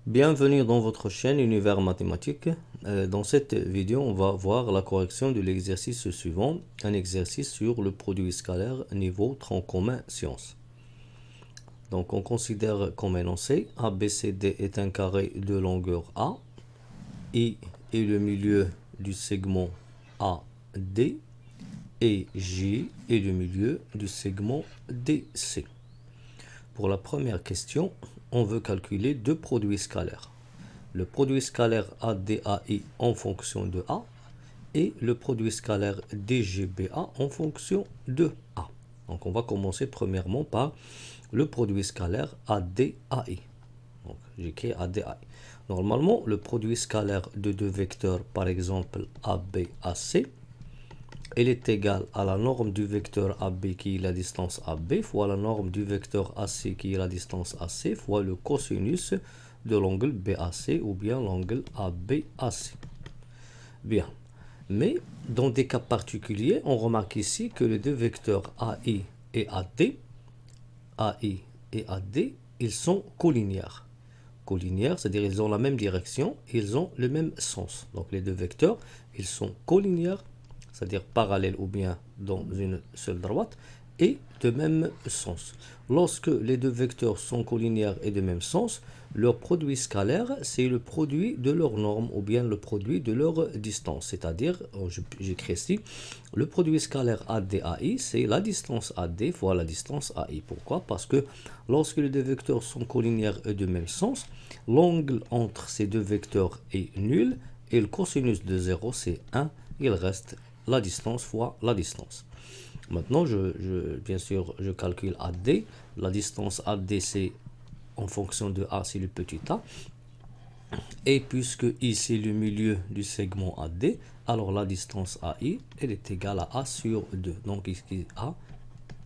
Bienvenue dans votre chaîne Univers Mathématique. Dans cette vidéo, on va voir la correction de l'exercice suivant, un exercice sur le produit scalaire niveau tronc commun sciences. Donc on considère comme énoncé, ABCD est un carré de longueur A, I est le milieu du segment AD et J est le milieu du segment DC. Pour la première question, on veut calculer deux produits scalaires. Le produit scalaire ADAI en fonction de A et le produit scalaire DGBA en fonction de A. Donc on va commencer premièrement par le produit scalaire ADAI. Donc j'écris ADAI. Normalement, le produit scalaire de deux vecteurs, par exemple ABAC, il est égal à la norme du vecteur AB qui est la distance AB fois la norme du vecteur AC qui est la distance AC fois le cosinus de l'angle BAC ou bien l'angle ABAC. Bien. Mais dans des cas particuliers, on remarque ici que les deux vecteurs AI et AD, ils sont collinéaires. Collinéaires, c'est-à-dire ils ont la même direction, ils ont le même sens. Donc les deux vecteurs, ils sont collinéaires, c'est-à-dire parallèles ou bien dans une seule droite, et de même sens. Lorsque les deux vecteurs sont collinéaires et de même sens, leur produit scalaire, c'est le produit de leur norme ou bien le produit de leur distance. C'est-à-dire, j'écris ici, le produit scalaire ADAI, c'est la distance AD fois la distance AI. Pourquoi? Parce que lorsque les deux vecteurs sont collinéaires et de même sens, l'angle entre ces deux vecteurs est nul et le cosinus de 0, c'est 1. Il reste la distance fois la distance. Maintenant, bien sûr, je calcule AD. La distance AD, c'est en fonction de A, c'est le petit a. Et puisque I, c'est le milieu du segment AD, alors la distance AI, elle est égale à A sur 2. Donc ici, A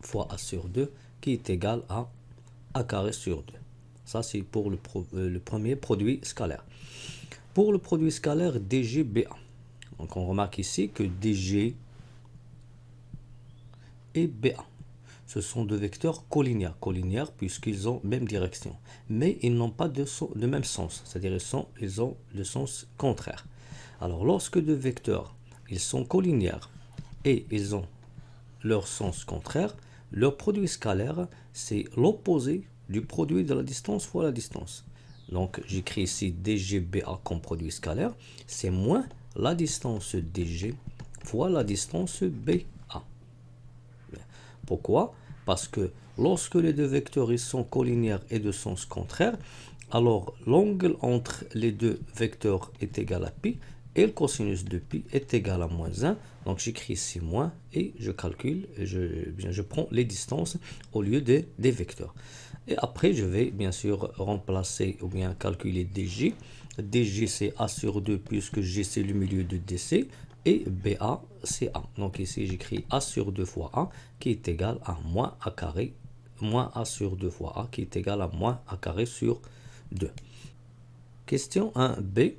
fois A sur 2, qui est égal à A carré sur 2. Ça, c'est pour le premier produit scalaire. Pour le produit scalaire DGBA, donc on remarque ici que DG et BA, ce sont deux vecteurs collinéaires. Collinéaires puisqu'ils ont même direction. Mais ils n'ont pas de même sens. C'est-à-dire ils ont le sens contraire. Alors lorsque deux vecteurs, ils sont collinéaires et ils ont leur sens contraire, leur produit scalaire, c'est l'opposé du produit de la distance fois la distance. Donc j'écris ici DGBA comme produit scalaire, c'est moins la distance DG fois la distance BA. Pourquoi? Parce que lorsque les deux vecteurs ils sont collinéaires et de sens contraire, alors l'angle entre les deux vecteurs est égal à pi et le cosinus de pi est égal à moins 1. Donc j'écris ici moins et je calcule, je prends les distances au lieu des vecteurs. Et après, je vais bien sûr remplacer ou bien calculer dj. dj, c'est A sur 2 puisque G, c'est le milieu de DC. Et BA, c'est A. Donc ici, j'écris A sur 2 fois A qui est égal à moins A carré, moins A sur 2 fois A qui est égal à moins A carré sur 2. Question 1b.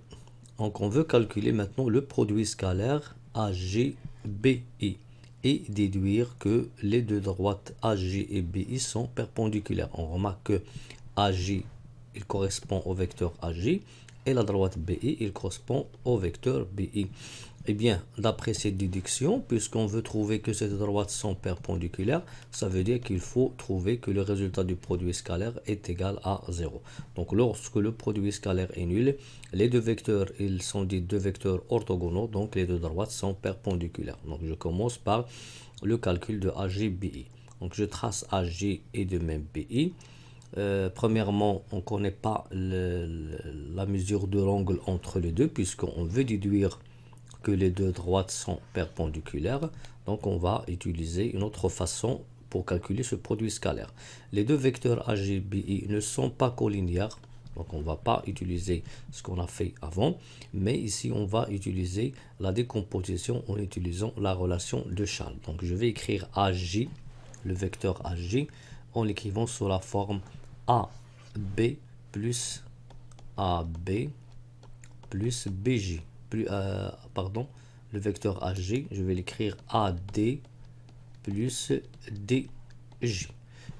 Donc on veut calculer maintenant le produit scalaire AGBI et déduire que les deux droites AG et BI sont perpendiculaires. On remarque que AG, il correspond au vecteur AG et la droite BI, il correspond au vecteur BI. Eh bien, d'après cette déduction, puisqu'on veut trouver que ces deux droites sont perpendiculaires, ça veut dire qu'il faut trouver que le résultat du produit scalaire est égal à 0. Donc, lorsque le produit scalaire est nul, les deux vecteurs, ils sont des deux vecteurs orthogonaux, donc les deux droites sont perpendiculaires. Donc, je commence par le calcul de AGBI. Donc, je trace AG et de même BI. Premièrement, on ne connaît pas la mesure de l'angle entre les deux, puisqu'on veut déduire que les deux droites sont perpendiculaires. Donc on va utiliser une autre façon pour calculer ce produit scalaire. Les deux vecteurs AGBI ne sont pas collinéaires, donc on ne va pas utiliser ce qu'on a fait avant, mais ici on va utiliser la décomposition en utilisant la relation de Charles. Donc je vais écrire AG, le vecteur AG, en l'écrivant sous la forme AB plus AB plus BJ. Le vecteur AG, je vais l'écrire AD plus DJ.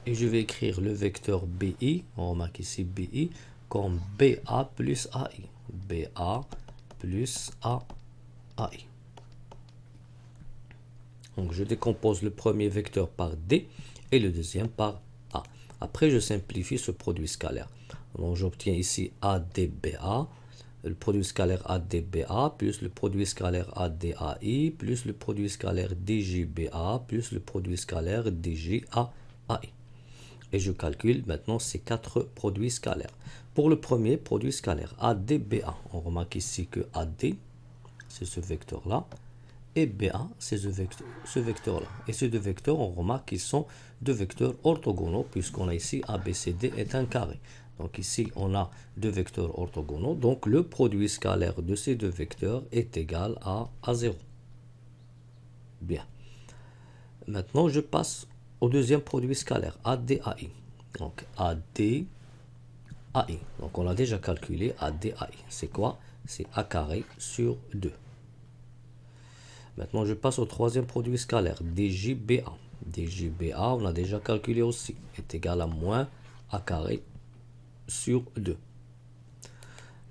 Et je vais écrire le vecteur BI, on remarque ici BI, comme BA plus AI. BA plus AI. Donc je décompose le premier vecteur par D et le deuxième par A. Après je simplifie ce produit scalaire. Donc j'obtiens ici ADBA, le produit scalaire ADBA plus le produit scalaire ADAI plus le produit scalaire DJBA plus le produit scalaire DJAI. Et je calcule maintenant ces quatre produits scalaires. Pour le premier produit scalaire ADBA, on remarque ici que AD, c'est ce vecteur-là, et BA, c'est ce vecteur-là. Et ces deux vecteurs, on remarque qu'ils sont deux vecteurs orthogonaux, puisqu'on a ici ABCD est un carré. Donc ici, on a deux vecteurs orthogonaux. Donc le produit scalaire de ces deux vecteurs est égal à 0. Bien. Maintenant, je passe au deuxième produit scalaire, ADAI. Donc ADAI. Donc on a déjà calculé ADAI. C'est quoi? C'est A carré sur 2. Maintenant, je passe au troisième produit scalaire, DJBA. DJBA, on a déjà calculé aussi, est égal à moins A carré sur 2.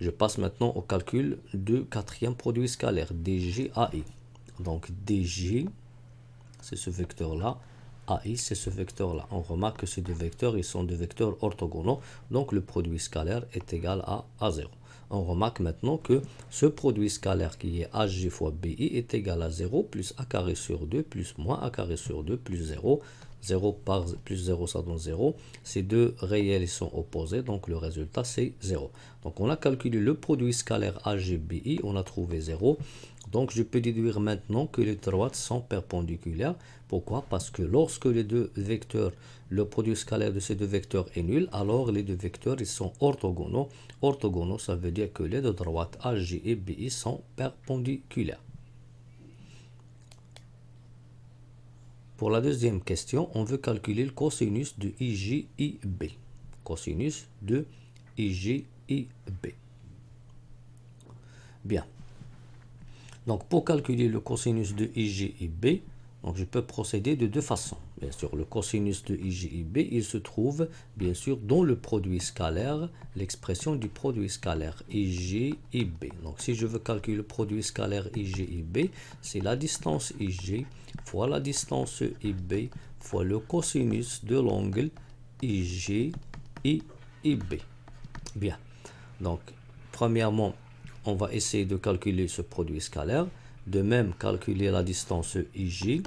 Je passe maintenant au calcul du quatrième produit scalaire, DJAI. Donc DJ, c'est ce vecteur-là. AI, c'est ce vecteur-là. On remarque que ces deux vecteurs, ils sont deux vecteurs orthogonaux. Donc le produit scalaire est égal à 0. On remarque maintenant que ce produit scalaire qui est HG fois BI est égal à 0 plus A carré sur 2 plus moins A carré sur 2 plus 0. 0 par plus 0, ça donne 0. Ces deux réels sont opposés, donc le résultat c'est 0. Donc on a calculé le produit scalaire HGBI, on a trouvé 0. Donc je peux déduire maintenant que les droites sont perpendiculaires. Pourquoi? Parce que lorsque les deux vecteurs, le produit scalaire de ces deux vecteurs est nul, alors les deux vecteurs ils sont orthogonaux. Orthogonaux, ça veut dire que les deux droites HG et BI sont perpendiculaires. Pour la deuxième question, on veut calculer le cosinus de IJIB. Cosinus de IJIB. Bien. Donc, pour calculer le cosinus de IJIB, donc je peux procéder de deux façons. Bien sûr, le cosinus de IJIB, il se trouve, bien sûr, dans le produit scalaire, l'expression du produit scalaire IJIB. Donc, si je veux calculer le produit scalaire IJIB, c'est la distance IJ fois la distance IB fois le cosinus de l'angle IJIB. Bien. Donc, premièrement, on va essayer de calculer ce produit scalaire. De même, calculer la distance IJ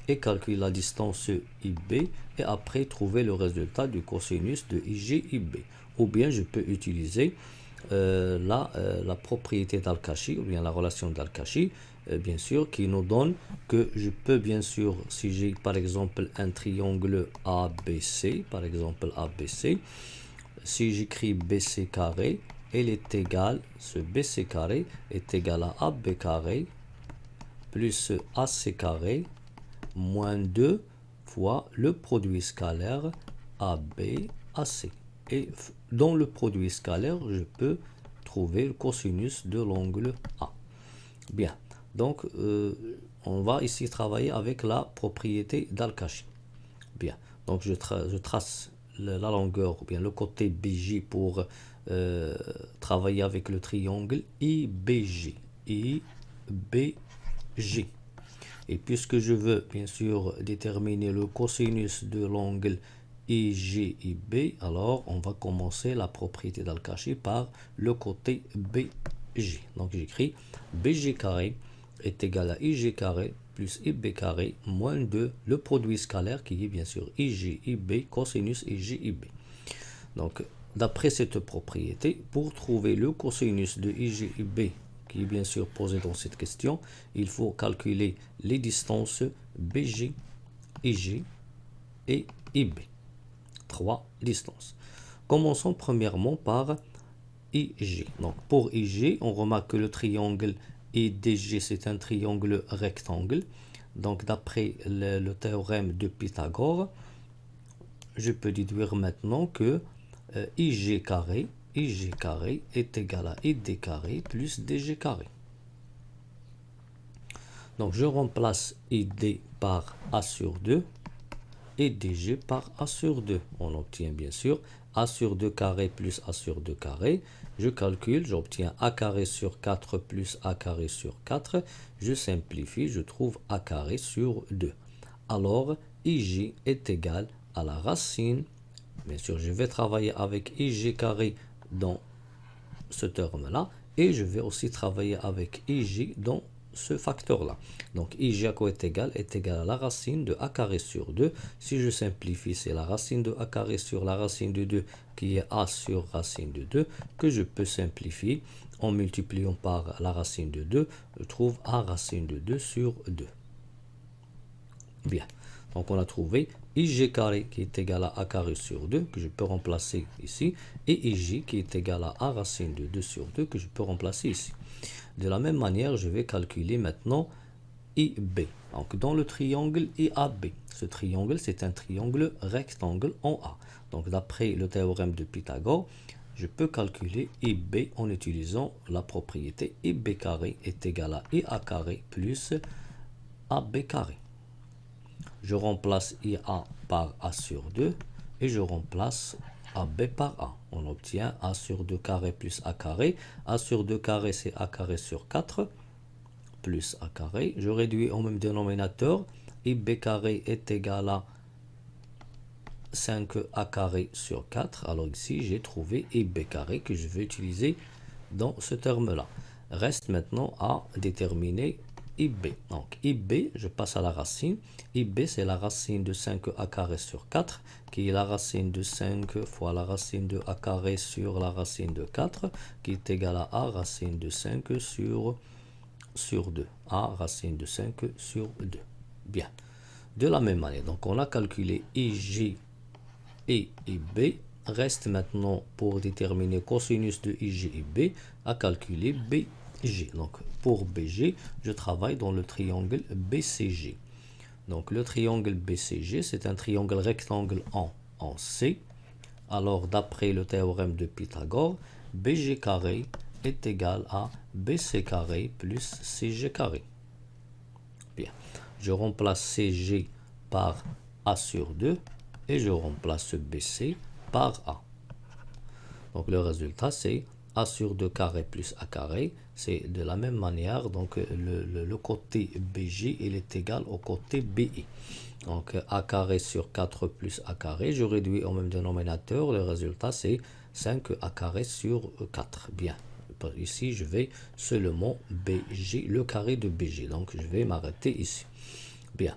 et calculer la distance IB et après trouver le résultat du cosinus de IJIB. Ou bien je peux utiliser la propriété d'Al-Kashi ou bien la relation d'Al-Kashi, bien sûr, qui nous donne que je peux bien sûr, si j'ai par exemple un triangle ABC, par exemple ABC, si j'écris BC carré, elle est égale, ce BC carré est égal à AB carré plus AC carré moins 2 fois le produit scalaire ABAC. Et dans le produit scalaire, je peux trouver le cosinus de l'angle A. Bien, donc on va ici travailler avec la propriété d'Al-Kashi. Bien, donc je trace la longueur ou bien le côté BJ pour travailler avec le triangle IBJ. IBJ. Et puisque je veux bien sûr déterminer le cosinus de l'angle IJIB, alors on va commencer la propriété d'Al-Kashi par le côté BJ. Donc j'écris BJ carré est égal à IJ carré plus IB carré moins 2, le produit scalaire qui est bien sûr IJIB, cosinus IJIB. Donc d'après cette propriété, pour trouver le cosinus de IJIB, qui est bien sûr posé dans cette question, il faut calculer les distances BJ, IJ et IB. 3 distances. Commençons premièrement par IJ. Donc pour IJ, on remarque que le triangle IDG, c'est un triangle rectangle. Donc d'après le théorème de Pythagore, je peux déduire maintenant que IJ carré est égal à ID carré plus DG carré. Donc je remplace ID par A sur 2. et dg par a sur 2. On obtient bien sûr a sur 2 carré plus a sur 2 carré. Je calcule, j'obtiens a carré sur 4 plus a carré sur 4. Je simplifie, je trouve a carré sur 2. Alors, ij est égal à la racine. Bien sûr, je vais travailler avec ij carré dans ce terme-là. Et je vais aussi travailler avec ij dans ce facteur-là. Donc, ij à quoi est égal à la racine de a carré sur 2. Si je simplifie, c'est la racine de a carré sur la racine de 2 qui est a sur racine de 2 que je peux simplifier en multipliant par la racine de 2. Je trouve a racine de 2 sur 2. Bien. Donc, on a trouvé ij carré qui est égal à a carré sur 2 que je peux remplacer ici et ij qui est égal à a racine de 2 sur 2 que je peux remplacer ici. De la même manière, je vais calculer maintenant IB. Donc, dans le triangle IAB, ce triangle, c'est un triangle rectangle en A. Donc, d'après le théorème de Pythagore, je peux calculer IB en utilisant la propriété IB carré est égal à IA carré plus AB carré. Je remplace IA par A sur 2 et je remplace AB par A. On obtient A sur 2 carré plus A carré. A sur 2 carré, c'est A carré sur 4 plus A carré. Je réduis au même dénominateur. IB carré est égal à 5A carré sur 4. Alors ici, j'ai trouvé IB carré que je vais utiliser dans ce terme-là. Reste maintenant à déterminer IB. Donc IB, je passe à la racine. IB, c'est la racine de 5A carré sur 4, qui est la racine de 5 fois la racine de A carré sur la racine de 4, qui est égale à A racine de 5 sur 2. A racine de 5 sur 2. Bien. De la même manière, donc on a calculé IJ et IB. Reste maintenant pour déterminer cosinus de IJ et B à calculer BG. Donc pour BG, je travaille dans le triangle BCG. Donc le triangle BCG, c'est un triangle rectangle en C. Alors d'après le théorème de Pythagore, BG carré est égal à BC carré plus CG carré. Bien. Je remplace CG par A sur 2 et je remplace BC par A. Donc le résultat c'est A sur 2 carré plus A carré. C'est de la même manière, donc le côté BG il est égal au côté BI. Donc A carré sur 4 plus A carré, je réduis au même dénominateur, le résultat c'est 5A carré sur 4. Bien, ici je vais seulement BG, le carré de BG, donc je vais m'arrêter ici. Bien.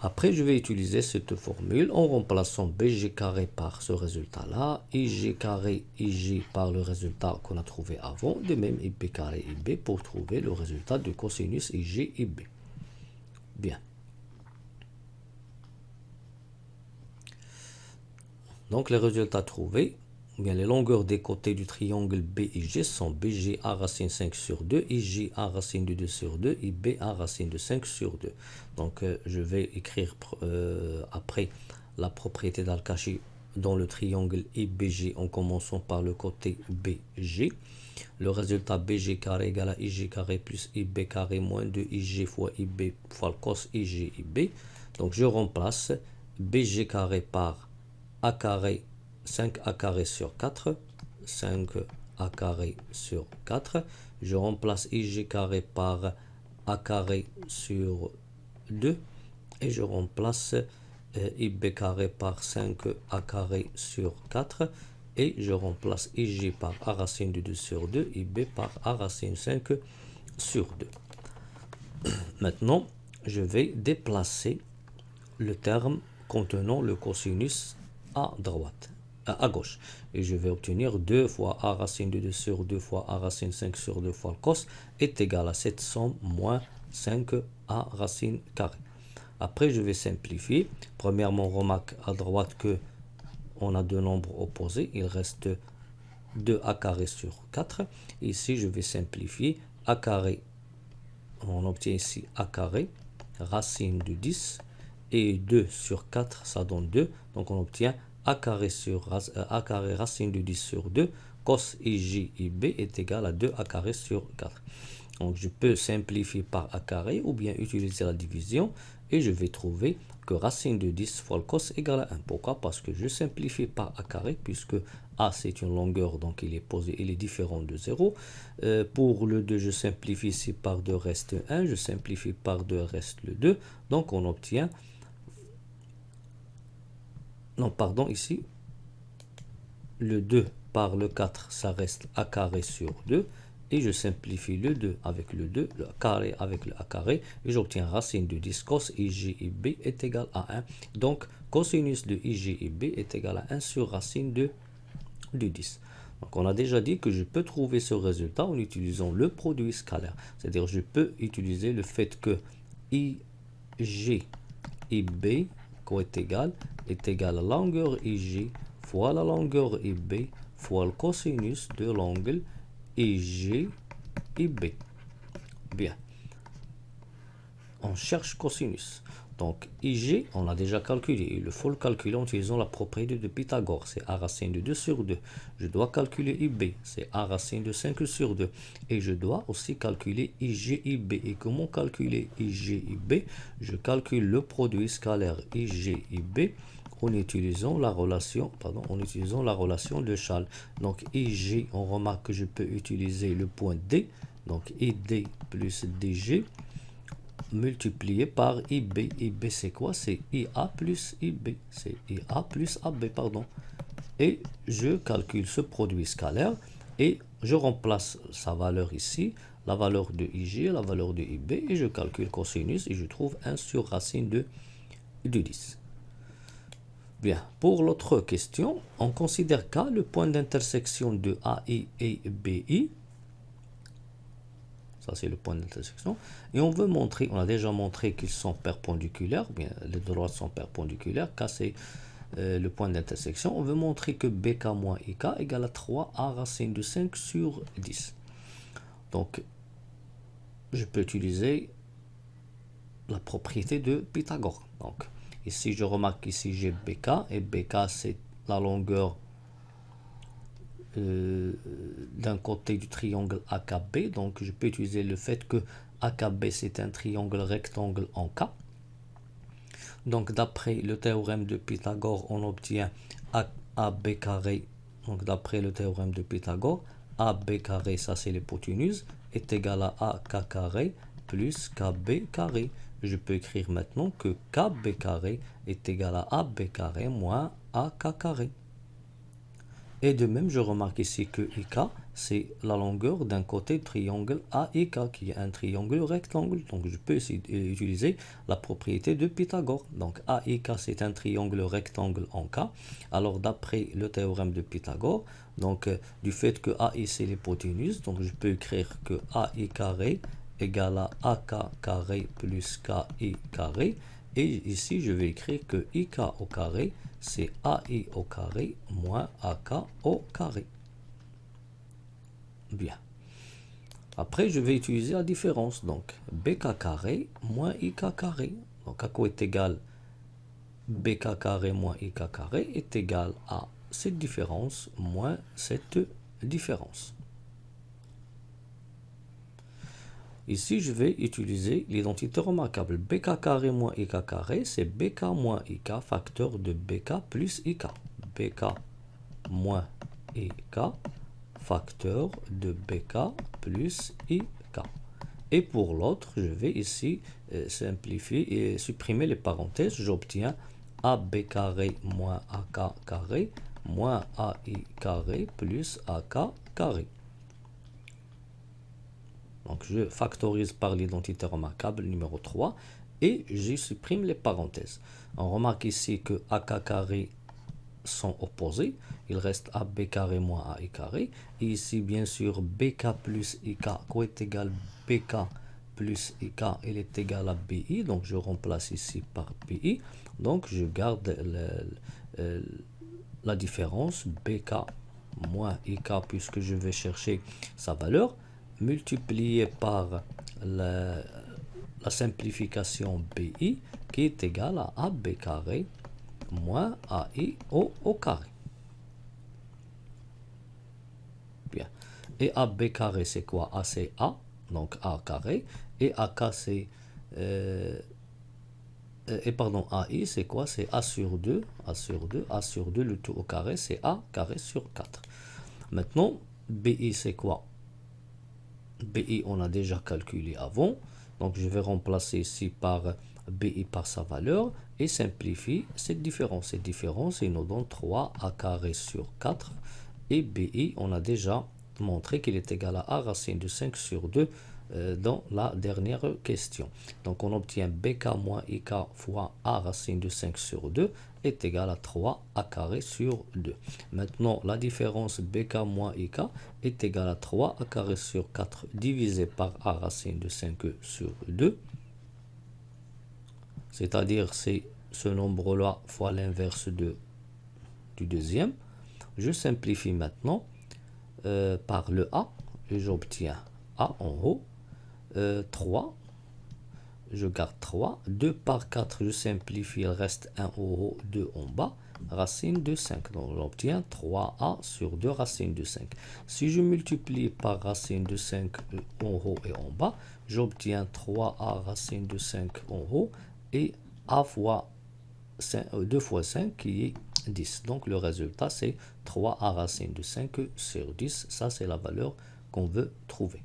Après, je vais utiliser cette formule en remplaçant BG carré par ce résultat-là, IG carré, IJ par le résultat qu'on a trouvé avant, de même IB carré, IB pour trouver le résultat du cosinus IJ, IB. Bien. Donc, les résultats trouvés, bien, les longueurs des côtés du triangle BIG sont BG A racine 5 sur 2, IJ A racine de 2 sur 2, IB A racine de 5 sur 2. Donc, je vais écrire après la propriété d'Al-Kashi dans le triangle IBG en commençant par le côté BG. Le résultat BG carré égale à IJ carré plus IB carré moins 2IJ fois IB fois le cos IJ IB. Donc, je remplace BG carré par A carré 5A carré sur 4, 5A carré sur 4. Je remplace IJ carré par A carré sur 2 et je remplace IB carré par 5A carré sur 4 et je remplace IJ par A racine de 2 sur 2, IB par A racine 5 sur 2. Maintenant, je vais déplacer le terme contenant le cosinus à droite, à gauche. Et je vais obtenir 2 fois A racine de 2 sur 2 fois A racine 5 sur 2 fois le cos est égal à cette somme moins 5A racine carrée. Après, je vais simplifier. Premièrement, remarque à droite que on a deux nombres opposés. Il reste 2A carré sur 4. Ici, je vais simplifier. A carré, on obtient ici A carré, racine de 10. Et 2 sur 4, ça donne 2. Donc, on obtient A carré racine de 10 sur 2. Cos IJ IB est égal à 2A carré sur 4. Donc je peux simplifier par a carré ou bien utiliser la division et je vais trouver que racine de 10 fois le cos égale à 1. Pourquoi? Parce que je simplifie par a carré puisque a c'est une longueur, donc il est différent de 0. Pour le 2, je simplifie ici par 2 reste 1, je simplifie par 2 reste le 2. Donc on obtient, non pardon, ici, le 2 par le 4, ça reste a carré sur 2. Et je simplifie le 2 avec le 2, le carré avec le a carré, et j'obtiens racine de 10 cos ig et b est égal à 1. Donc, cosinus de ig et b est égal à 1 sur racine de 10. Donc, on a déjà dit que je peux trouver ce résultat en utilisant le produit scalaire. C'est-à-dire, je peux utiliser le fait que ig et b est égal à la longueur ig fois la longueur ib fois le cosinus de l'angle IG et B. Bien. On cherche cosinus. Donc, IG, on l'a déjà calculé. Il faut le calculer en utilisant la propriété de Pythagore. C'est a racine de 2 sur 2. Je dois calculer IB. C'est a racine de 5 sur 2. Et je dois aussi calculer IG et B. Et comment calculer IG et B? Je calcule le produit scalaire IG et B en utilisant la relation, de Schall. Donc, IG, on remarque que je peux utiliser le point D. Donc, ID plus DG multiplié par IB. IB, c'est quoi? C'est IA plus IB. C'est IA plus AB, pardon. Et je calcule ce produit scalaire et je remplace sa valeur ici, la valeur de IG, la valeur de IB, et je calcule cosinus et je trouve 1 sur racine de 10. Bien, pour l'autre question, on considère K le point d'intersection de AI et BI. Ça, c'est le point d'intersection. Et on veut montrer, on a déjà montré qu'ils sont perpendiculaires, bien, les deux droites sont perpendiculaires. K, c'est le point d'intersection. On veut montrer que BK moins IK égale à 3A racine de 5 sur 10. Donc, je peux utiliser la propriété de Pythagore. Donc, ici, je remarque ici j'ai BK, et BK, c'est la longueur d'un côté du triangle AKB. Donc, je peux utiliser le fait que AKB, c'est un triangle rectangle en K. Donc, d'après le théorème de Pythagore, on obtient AB carré. Donc, d'après le théorème de Pythagore, AB carré, ça c'est l'hypoténuse, est égal à AK carré plus KB carré. Je peux écrire maintenant que KB carré est égal à AB carré moins AK carré. Et de même, je remarque ici que IK, c'est la longueur d'un côté triangle AIK, qui est un triangle rectangle. Donc, je peux utiliser la propriété de Pythagore. Donc, AIK, c'est un triangle rectangle en K. Alors, d'après le théorème de Pythagore, donc, du fait que AI, c'est l'hypoténuse, donc je peux écrire que AI carré égale à AK carré plus KI carré. Et ici, je vais écrire que IK au carré, c'est AI au carré moins AK au carré. Bien. Après, je vais utiliser la différence. Donc, BK carré moins IK carré. Donc, à quoi est égal BK carré moins IK carré est égal à cette différence moins cette différence. Ici, je vais utiliser l'identité remarquable. BK carré moins IK carré, c'est BK moins IK facteur de BK plus IK. BK moins IK facteur de BK plus IK. Et pour l'autre, je vais ici simplifier et supprimer les parenthèses. J'obtiens AB carré moins AK carré moins AI carré plus AK carré. Donc, je factorise par l'identité remarquable numéro 3 et j'y supprime les parenthèses. On remarque ici que AK carré sont opposés. Il reste AB carré moins AI carré. Et ici, bien sûr, BK plus IK, quoi est égal BK plus IK, il est égal à BI. Donc, je remplace ici par BI. Donc, je garde la différence BK moins IK puisque je vais chercher sa valeur, multiplié par la simplification BI qui est égale à AB carré moins AI au carré. Bien. Et AB carré, c'est quoi? A, c'est A. donc A carré, et AK c'est et pardon, AI c'est quoi? C'est A sur 2, A sur 2, A sur 2, le tout au carré c'est A carré sur 4. Maintenant, BI c'est quoi? BI on a déjà calculé avant, donc je vais remplacer ici par BI par sa valeur et simplifier cette différence. Cette différence il nous donne 3 A carré sur 4 et BI on a déjà montré qu'il est égal à A racine de 5 sur 2 dans la dernière question. Donc on obtient BK moins IK fois A racine de 5 sur 2 est égal à 3 A carré sur 2. Maintenant la différence BK moins IK est égal à 3 A carré sur 4 divisé par A racine de 5 sur 2. C'est-à-dire c'est ce nombre-là fois l'inverse du deuxième. Je simplifie maintenant par le A et j'obtiens A en haut. 3, je garde 3, 2 par 4, je simplifie, il reste 1 en haut, 2 en bas, racine de 5. Donc j'obtiens 3a sur 2 racine de 5. Si je multiplie par racine de 5 en haut et en bas, j'obtiens 3a racine de 5 en haut et a fois 5, 2 fois 5 qui est 10. Donc le résultat c'est 3a racine de 5 sur 10. Ça c'est la valeur qu'on veut trouver.